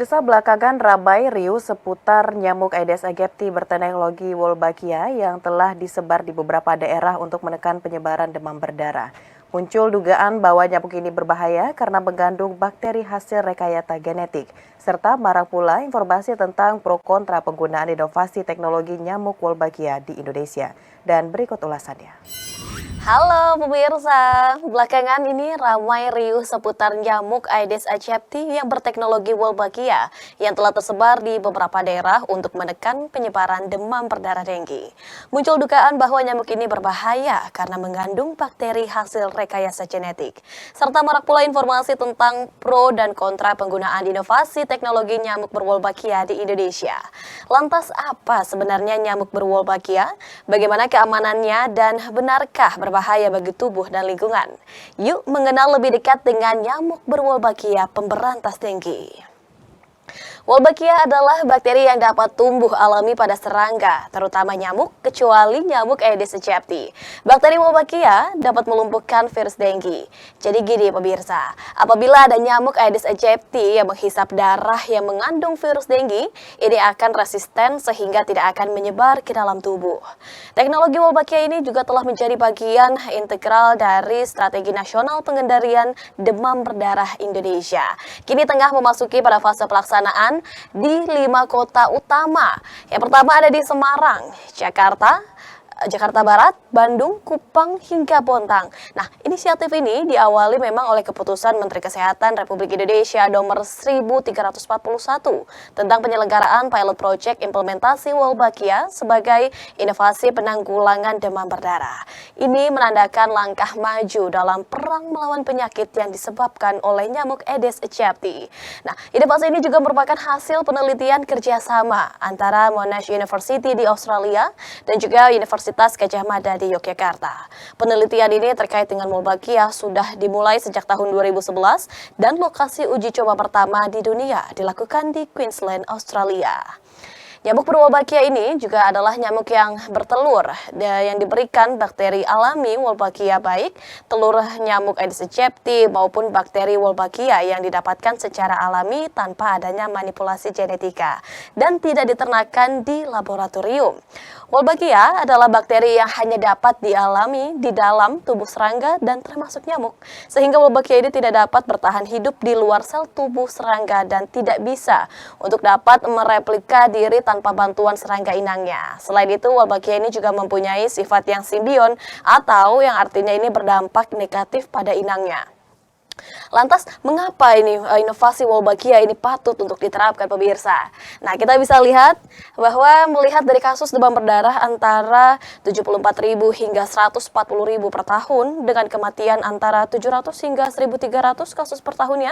Pemirsa, belakangan ramai riuh seputar nyamuk Aedes aegypti berteknologi Wolbachia yang telah disebar di beberapa daerah untuk menekan penyebaran demam berdarah. Muncul dugaan bahwa nyamuk ini berbahaya karena mengandung bakteri hasil rekayasa genetik, serta marak pula informasi tentang pro kontra penggunaan inovasi teknologi nyamuk Wolbachia di Indonesia. Dan berikut ulasannya. Halo pemirsa, belakangan ini ramai riuh seputar nyamuk Aedes aegypti yang berteknologi Wolbachia yang telah tersebar di beberapa daerah untuk menekan penyebaran demam berdarah denggi. Muncul dugaan bahwa nyamuk ini berbahaya karena mengandung bakteri hasil rekayasa genetik, serta marak pula informasi tentang pro dan kontra penggunaan inovasi teknologi nyamuk berwolbachia di Indonesia. Lantas apa sebenarnya nyamuk berwolbachia? Bagaimana keamanannya dan benarkah berbahaya bagi tubuh dan lingkungan? Yuk mengenal lebih dekat dengan nyamuk berwolbachia pemberantas denggi. Wolbachia adalah bakteri yang dapat tumbuh alami pada serangga, terutama nyamuk, kecuali nyamuk Aedes aegypti. Bakteri Wolbachia dapat melumpuhkan virus denggi. Jadi gini pemirsa, apabila ada nyamuk Aedes aegypti yang menghisap darah yang mengandung virus denggi, ini akan resisten sehingga tidak akan menyebar ke dalam tubuh. Teknologi Wolbachia ini juga telah menjadi bagian integral dari Strategi Nasional Pengendalian Demam Berdarah Indonesia. Kini tengah memasuki pada fase pelaksanaan di 5 kota utama. Yang pertama ada di Semarang, Jakarta Barat, Bandung, Kupang, hingga Bontang. Nah, inisiatif ini diawali memang oleh keputusan Menteri Kesehatan Republik Indonesia nomor 1341 tentang penyelenggaraan pilot project implementasi Wolbachia sebagai inovasi penanggulangan demam berdarah. Ini menandakan langkah maju dalam perang melawan penyakit yang disebabkan oleh nyamuk Aedes aegypti. Nah, inovasi ini juga merupakan hasil penelitian kerjasama antara Monash University di Australia dan juga Universitas Gajah Mada di Yogyakarta. Penelitian ini terkait dengan Wolbachia sudah dimulai sejak tahun 2011 dan lokasi uji coba pertama di dunia dilakukan di Queensland, Australia. Nyamuk berwolbachia ini juga adalah nyamuk yang bertelur yang diberikan bakteri alami Wolbachia, baik telur nyamuk Aedes aegypti maupun bakteri Wolbachia yang didapatkan secara alami tanpa adanya manipulasi genetika dan tidak diternakan di laboratorium. Wolbachia adalah bakteri yang hanya dapat dialami di dalam tubuh serangga dan termasuk nyamuk, sehingga Wolbachia ini tidak dapat bertahan hidup di luar sel tubuh serangga dan tidak bisa untuk dapat mereplika diri tanpa bantuan serangga inangnya. Selain itu, Wolbachia ini juga mempunyai sifat yang simbion atau yang artinya ini berdampak negatif pada inangnya. Lantas, mengapa ini inovasi Wolbachia ini patut untuk diterapkan pemirsa? Nah, kita bisa lihat bahwa melihat dari kasus demam berdarah antara 74.000 hingga 140.000 per tahun dengan kematian antara 700 hingga 1.300 kasus per tahunnya.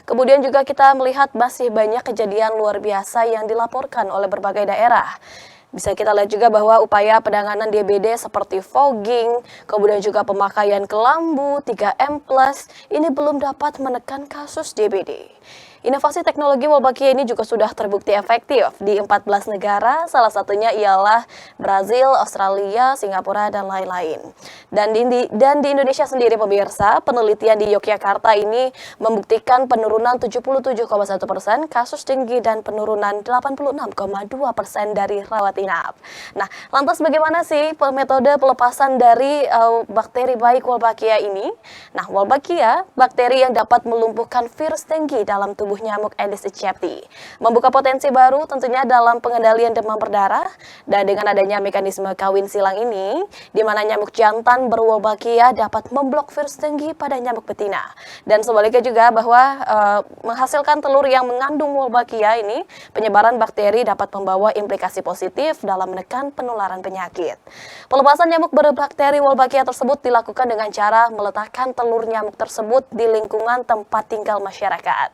Kemudian juga kita melihat masih banyak kejadian luar biasa yang dilaporkan oleh berbagai daerah. Bisa kita lihat juga bahwa upaya penanganan DBD seperti fogging, kemudian juga pemakaian kelambu, 3M+, ini belum dapat menekan kasus DBD. Inovasi teknologi Wolbachia ini juga sudah terbukti efektif di 14 negara, salah satunya ialah Brazil, Australia, Singapura, dan lain-lain. Dan di Indonesia sendiri pemirsa, penelitian di Yogyakarta ini membuktikan penurunan 77,1% kasus denggi dan penurunan 86,2% dari rawat inap. Nah, lantas bagaimana sih metode pelepasan dari bakteri baik Wolbachia ini? Nah, Wolbachia, bakteri yang dapat melumpuhkan virus denggi dalam tubuh nyamuk Aedes aegypti, membuka potensi baru tentunya dalam pengendalian demam berdarah. Dan dengan adanya mekanisme kawin silang ini, di mana nyamuk jantan berwolbachia dapat memblok virus denggi pada nyamuk betina. Dan sebaliknya juga bahwa menghasilkan telur yang mengandung wolbachia ini, penyebaran bakteri dapat membawa implikasi positif dalam menekan penularan penyakit. Pelepasan nyamuk berbakteri wolbachia tersebut dilakukan dengan cara meletakkan telur nyamuk tersebut di lingkungan tempat tinggal masyarakat.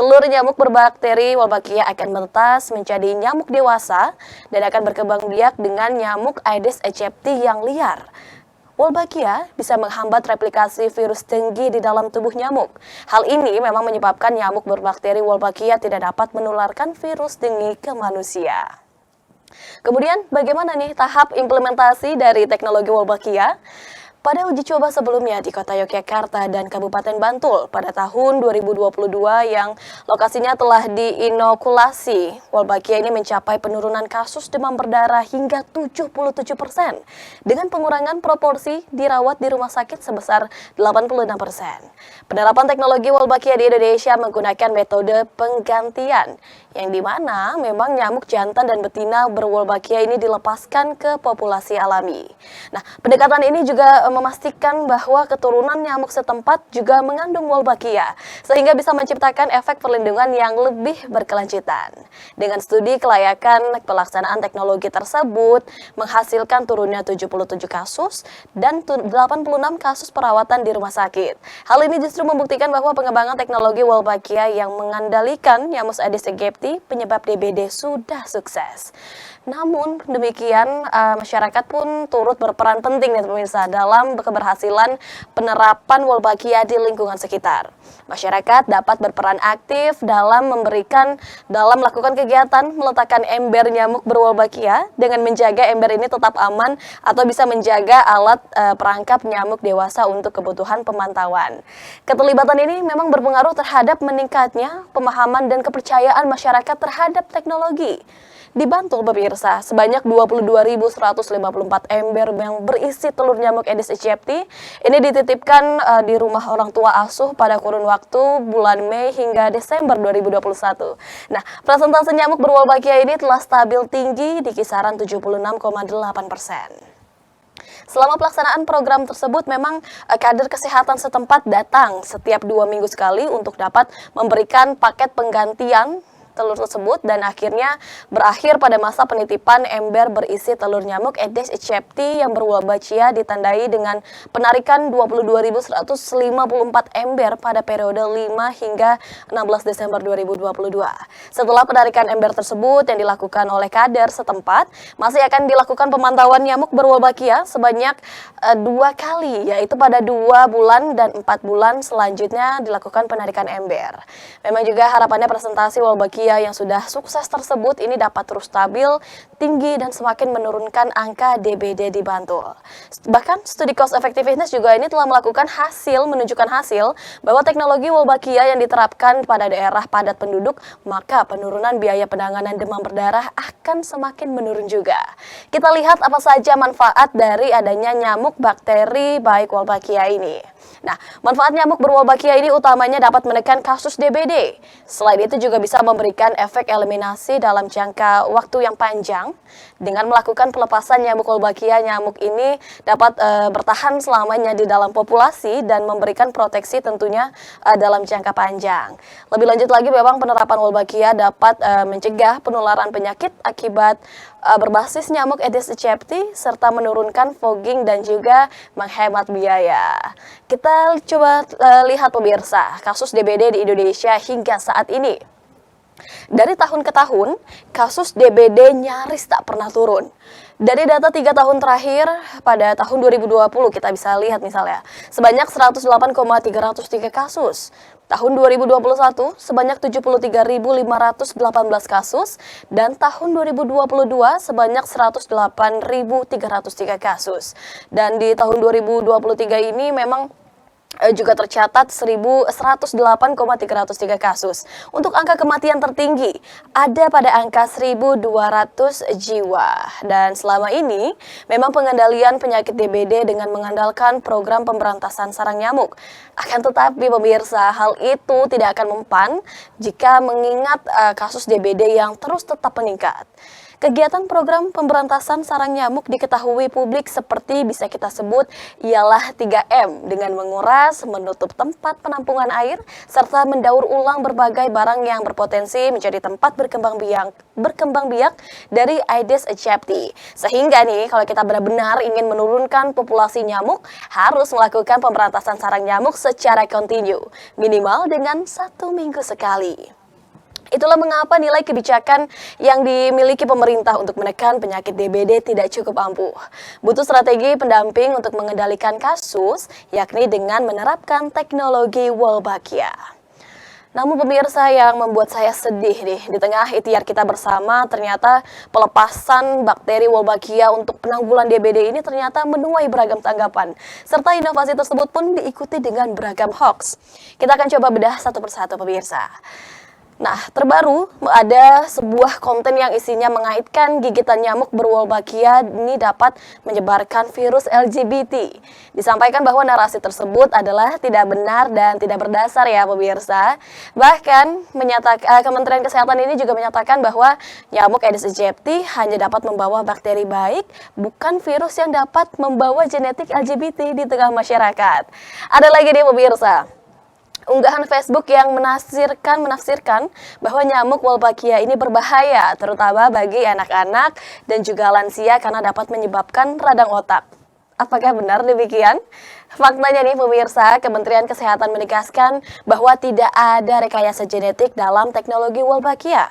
Telur nyamuk berbakteri Wolbachia akan menetas menjadi nyamuk dewasa dan akan berkembang biak dengan nyamuk Aedes aegypti yang liar. Wolbachia bisa menghambat replikasi virus denggi di dalam tubuh nyamuk. Hal ini memang menyebabkan nyamuk berbakteri Wolbachia tidak dapat menularkan virus denggi ke manusia. Kemudian bagaimana nih tahap implementasi dari teknologi Wolbachia? Pada uji coba sebelumnya di Kota Yogyakarta dan Kabupaten Bantul pada tahun 2022 yang lokasinya telah diinokulasi, Wolbachia ini mencapai penurunan kasus demam berdarah hingga 77% dengan pengurangan proporsi dirawat di rumah sakit sebesar 86%. Penerapan teknologi Wolbachia di Indonesia menggunakan metode penggantian yang dimana memang nyamuk jantan dan betina berwolbachia ini dilepaskan ke populasi alami. Nah, pendekatan ini juga memastikan bahwa keturunan nyamuk setempat juga mengandung wolbachia, sehingga bisa menciptakan efek perlindungan yang lebih berkelanjutan. Dengan studi kelayakan pelaksanaan teknologi tersebut, menghasilkan turunnya 77 kasus dan 86 kasus perawatan di rumah sakit. Hal ini justru membuktikan bahwa pengembangan teknologi wolbachia yang mengandalkan Nyamus Aedes aegypti penyebab DBD sudah sukses. Namun demikian masyarakat pun turut berperan penting nih pemirsa dalam keberhasilan penerapan Wolbachia di lingkungan sekitar. Masyarakat dapat berperan aktif dalam melakukan kegiatan meletakkan ember nyamuk berwolbachia dengan menjaga ember ini tetap aman atau bisa menjaga alat perangkap nyamuk dewasa untuk kebutuhan pemantauan. Keterlibatan ini memang berpengaruh terhadap meningkatnya pemahaman dan kepercayaan masyarakat terhadap teknologi. Di Bantul, pemirsa, sebanyak 22.154 ember yang berisi telur nyamuk Aedes aegypti ini dititipkan di rumah orang tua asuh pada kurun waktu bulan Mei hingga Desember 2021. Nah, persentase nyamuk berwolbachia ini telah stabil tinggi di kisaran 76,8%. Selama pelaksanaan program tersebut memang kader kesehatan setempat datang setiap 2 minggu sekali untuk dapat memberikan paket penggantian telur tersebut dan akhirnya berakhir pada masa penitipan ember berisi telur nyamuk Aedes aegypti yang berwolbachia ditandai dengan penarikan 22.154 ember pada periode 5 hingga 16 Desember 2022. Setelah penarikan ember tersebut yang dilakukan oleh kader setempat, masih akan dilakukan pemantauan nyamuk berwolbachia sebanyak 2 kali, yaitu pada 2 bulan dan 4 bulan selanjutnya dilakukan penarikan ember. Memang juga harapannya presentasi Wolbachia yang sudah sukses tersebut ini dapat terus stabil, tinggi, dan semakin menurunkan angka DBD di Bantul. Bahkan studi cost effectiveness juga ini telah menunjukkan hasil bahwa teknologi Wolbachia yang diterapkan pada daerah padat penduduk, maka penurunan biaya penanganan demam berdarah akan semakin menurun juga. Kita lihat apa saja manfaat dari adanya nyamuk bakteri baik Wolbachia ini. Nah, manfaat nyamuk berwolbachia ini utamanya dapat menekan kasus DBD. Selain itu juga bisa memberikan efek eliminasi dalam jangka waktu yang panjang. Dengan melakukan pelepasan nyamuk Wolbachia, nyamuk ini dapat bertahan selamanya di dalam populasi dan memberikan proteksi tentunya dalam jangka panjang. Lebih lanjut lagi, memang penerapan Wolbachia dapat mencegah penularan penyakit akibat berbasis nyamuk Aedes aegypti serta menurunkan fogging dan juga menghemat biaya. Kita coba lihat pemirsa kasus DBD di Indonesia hingga saat ini. Dari tahun ke tahun, kasus DBD nyaris tak pernah turun. Dari data 3 tahun terakhir, pada tahun 2020 kita bisa lihat misalnya, sebanyak 108,303 kasus. Tahun 2021 sebanyak 73.518 kasus dan tahun 2022 sebanyak 108.303 kasus. Dan di tahun 2023 ini memang juga tercatat 108,303 kasus. Untuk angka kematian tertinggi ada pada angka 1.200 jiwa. Dan selama ini memang pengendalian penyakit DBD dengan mengandalkan program pemberantasan sarang nyamuk. Akan tetapi pemirsa, hal itu tidak akan mempan jika mengingat kasus DBD yang terus tetap meningkat. Kegiatan program pemberantasan sarang nyamuk diketahui publik seperti bisa kita sebut ialah 3M dengan menguras, menutup tempat penampungan air, serta mendaur ulang berbagai barang yang berpotensi menjadi tempat berkembang biak dari Aedes aegypti. Sehingga nih kalau kita benar-benar ingin menurunkan populasi nyamuk, harus melakukan pemberantasan sarang nyamuk secara kontinu, minimal dengan 1 minggu sekali. Itulah mengapa nilai kebijakan yang dimiliki pemerintah untuk menekan penyakit DBD tidak cukup ampuh. Butuh strategi pendamping untuk mengendalikan kasus, yakni dengan menerapkan teknologi Wolbachia. Namun pemirsa, yang membuat saya sedih nih, di tengah ikhtiar kita bersama, ternyata pelepasan bakteri Wolbachia untuk penanggulan DBD ini ternyata menuai beragam tanggapan. Serta inovasi tersebut pun diikuti dengan beragam hoax. Kita akan coba bedah satu persatu pemirsa. Nah, terbaru ada sebuah konten yang isinya mengaitkan gigitan nyamuk berwolbachia ini dapat menyebarkan virus LGBT. Disampaikan bahwa narasi tersebut adalah tidak benar dan tidak berdasar ya pemirsa. Bahkan Kementerian Kesehatan ini juga menyatakan bahwa nyamuk Aedes aegypti hanya dapat membawa bakteri baik, bukan virus yang dapat membawa genetik LGBT di tengah masyarakat. Ada lagi nih pemirsa, unggahan Facebook yang menafsirkan bahwa nyamuk Wolbachia ini berbahaya, terutama bagi anak-anak dan juga lansia karena dapat menyebabkan radang otak. Apakah benar demikian? Faktanya nih pemirsa, Kementerian Kesehatan menegaskan bahwa tidak ada rekayasa genetik dalam teknologi Wolbachia.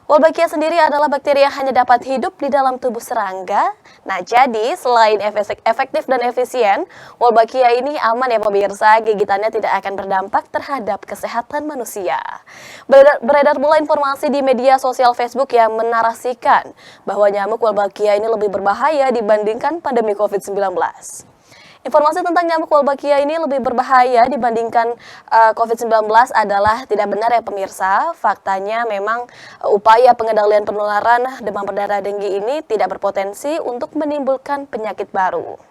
Wolbachia sendiri adalah bakteri yang hanya dapat hidup di dalam tubuh serangga. Nah, jadi selain efektif dan efisien, Wolbachia ini aman ya pemirsa, gigitannya tidak akan berdampak terhadap kesehatan manusia. Beredar pula informasi di media sosial Facebook yang menarasikan bahwa nyamuk Wolbachia ini lebih berbahaya dibandingkan pandemi COVID-19. Informasi tentang nyamuk Wolbachia ini lebih berbahaya dibandingkan COVID-19 adalah tidak benar ya pemirsa. Faktanya memang upaya pengendalian penularan demam berdarah denggi ini tidak berpotensi untuk menimbulkan penyakit baru.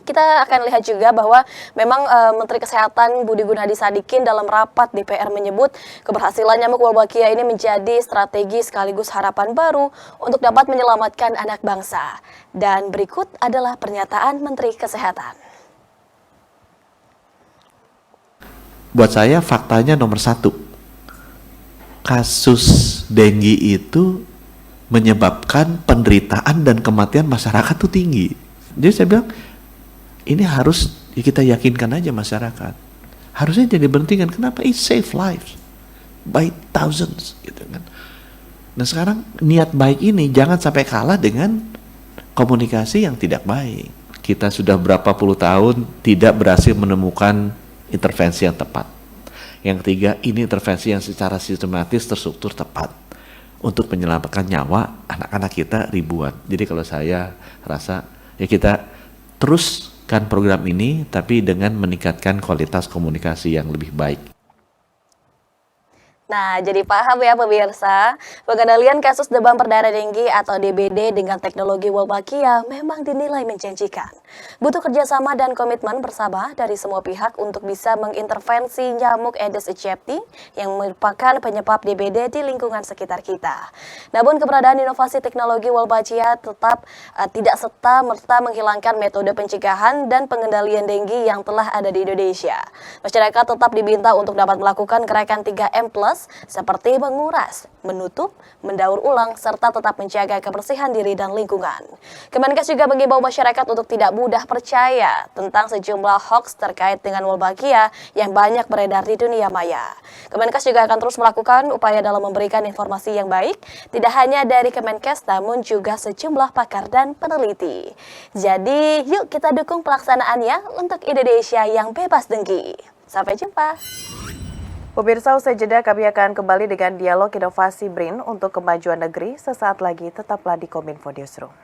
Kita akan lihat juga bahwa memang Menteri Kesehatan Budi Gunadi Sadikin dalam rapat DPR menyebut keberhasilan nyamuk Wolbachia ini menjadi strategi sekaligus harapan baru untuk dapat menyelamatkan anak bangsa. Dan berikut adalah pernyataan Menteri Kesehatan. Buat saya faktanya nomor satu, kasus dengue itu menyebabkan penderitaan dan kematian masyarakat tuh tinggi. Jadi saya bilang, ini harus kita yakinkan aja masyarakat. Harusnya jadi berhentikan. Kenapa? It save lives by thousands, gitu kan. Nah sekarang niat baik ini jangan sampai kalah dengan komunikasi yang tidak baik. Kita sudah berapa puluh tahun tidak berhasil menemukan intervensi yang tepat. Yang ketiga, ini intervensi yang secara sistematis terstruktur tepat untuk menyelamatkan nyawa anak-anak kita ribuan. Jadi kalau saya rasa ya kita teruskan program ini tapi dengan meningkatkan kualitas komunikasi yang lebih baik. Nah, jadi paham ya pemirsa, pengendalian kasus demam berdarah denggi atau DBD dengan teknologi Wolbachia memang dinilai menjanjikan. Butuh kerjasama dan komitmen bersama dari semua pihak untuk bisa mengintervensi nyamuk Aedes aegypti yang merupakan penyebab DBD di lingkungan sekitar kita. Namun keberadaan inovasi teknologi Wolbachia tetap tidak serta-merta menghilangkan metode pencegahan dan pengendalian denggi yang telah ada di Indonesia. Masyarakat tetap diminta untuk dapat melakukan gerakan 3M+, seperti menguras, menutup, mendaur ulang, serta tetap menjaga kebersihan diri dan lingkungan. Kemenkes juga mengimbau masyarakat untuk tidak mudah percaya tentang sejumlah hoax terkait dengan Wolbachia yang banyak beredar di dunia maya. Kemenkes juga akan terus melakukan upaya dalam memberikan informasi yang baik, tidak hanya dari Kemenkes namun juga sejumlah pakar dan peneliti. Jadi, yuk kita dukung pelaksanaannya untuk Indonesia yang bebas denggi. Sampai jumpa. Pemirsa, usai jeda kami akan kembali dengan dialog inovasi BRIN untuk kemajuan negeri. Sesaat lagi tetaplah di Kominfo Newsroom.